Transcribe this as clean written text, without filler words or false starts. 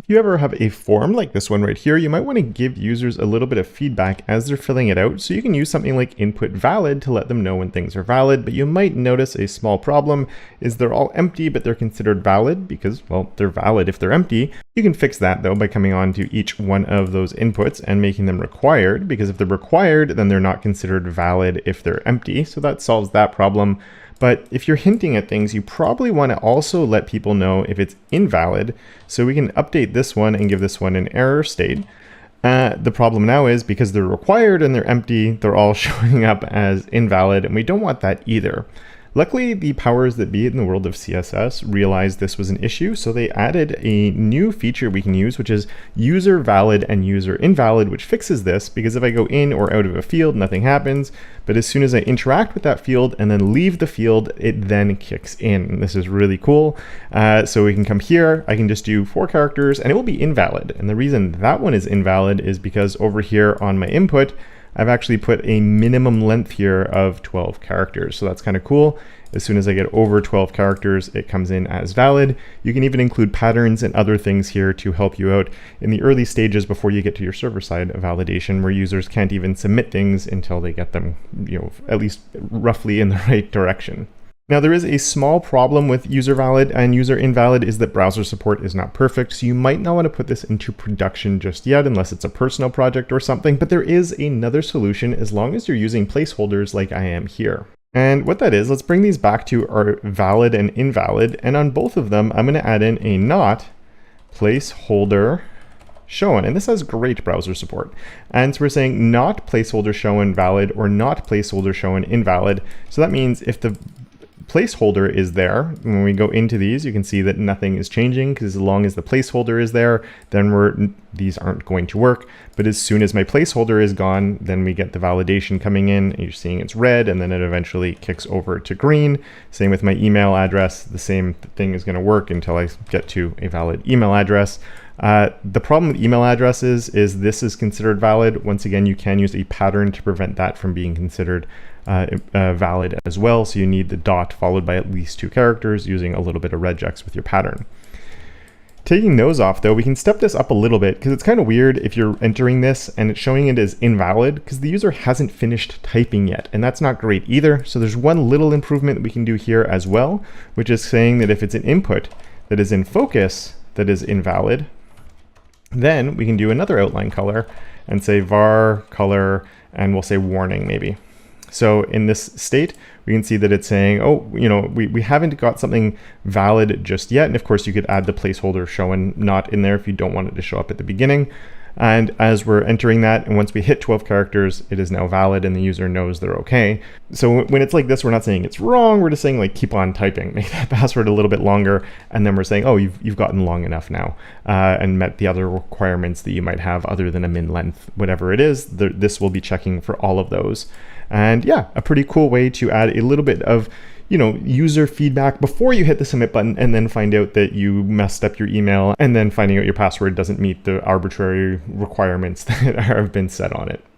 If you ever have a form like this one right here, you might want to give users a little bit of feedback as they're filling it out. So you can use something like input valid to let them know when things are valid, but you might notice a small problem is they're all empty, but they're considered valid because, well, they're valid if they're empty. You can fix that though by coming on to each one of those inputs and making them required, because if they're required, then they're not considered valid if they're empty. So that solves that problem. But if you're hinting at things, you probably want to also let people know if it's invalid. So we can update this one and give this one an error state. The problem now is because they're required and they're empty, they're all showing up as invalid, and we don't want that either. Luckily, the powers that be in the world of CSS realized this was an issue, so they added a new feature we can use, which is user valid and user invalid, which fixes this, because if I go in or out of a field, nothing happens. But as soon as I interact with that field and then leave the field, it then kicks in. This is really cool. So we can come here, I can just do 4 characters and it will be invalid. And the reason that one is invalid is because over here on my input, I've actually put a minimum length here of 12 characters. So that's kind of cool. As soon as I get over 12 characters, it comes in as valid. You can even include patterns and other things here to help you out in the early stages before you get to your server-side validation, where users can't even submit things until they get them, at least roughly in the right direction. Now, there is a small problem with user valid and user invalid is that browser support is not perfect, so you might not want to put this into production just yet unless it's a personal project or something, but there is another solution as long as you're using placeholders like I am here. And what that is, let's bring these back to our valid and invalid, and on both of them, I'm going to add in a not placeholder shown, and this has great browser support. And so we're saying not placeholder shown valid or not placeholder shown invalid. So that means if the placeholder is there, when we go into these, you can see that nothing is changing, because as long as the placeholder is there, then these aren't going to work. But as soon as my placeholder is gone, then we get the validation coming in, and you're seeing it's red, and then it eventually kicks over to green. Same with my email address, the same thing is going to work until I get to a valid email address. The problem with email addresses is this is considered valid. Once again, you can use a pattern to prevent that from being considered valid as well. So you need the dot followed by at least 2 characters using a little bit of regex with your pattern. Taking those off though, we can step this up a little bit because it's kind of weird if you're entering this and it's showing it as invalid because the user hasn't finished typing yet, and that's not great either. So there's one little improvement that we can do here as well, which is saying that if it's an input that is in focus that is invalid, then we can do another outline color and say var color, and we'll say warning maybe. So in this state, we can see that it's saying, oh, we haven't got something valid just yet. And of course, you could add the placeholder showing not in there if you don't want it to show up at the beginning. And as we're entering that, and once we hit 12 characters, it is now valid and the user knows they're okay. So when it's like this, we're not saying it's wrong. We're just saying like, keep on typing, make that password a little bit longer. And then we're saying, oh, you've gotten long enough now and met the other requirements that you might have other than a min length, whatever it is, this will be checking for all of those. And yeah, a pretty cool way to add a little bit of user feedback before you hit the submit button and then find out that you messed up your email and then finding out your password doesn't meet the arbitrary requirements that have been set on it.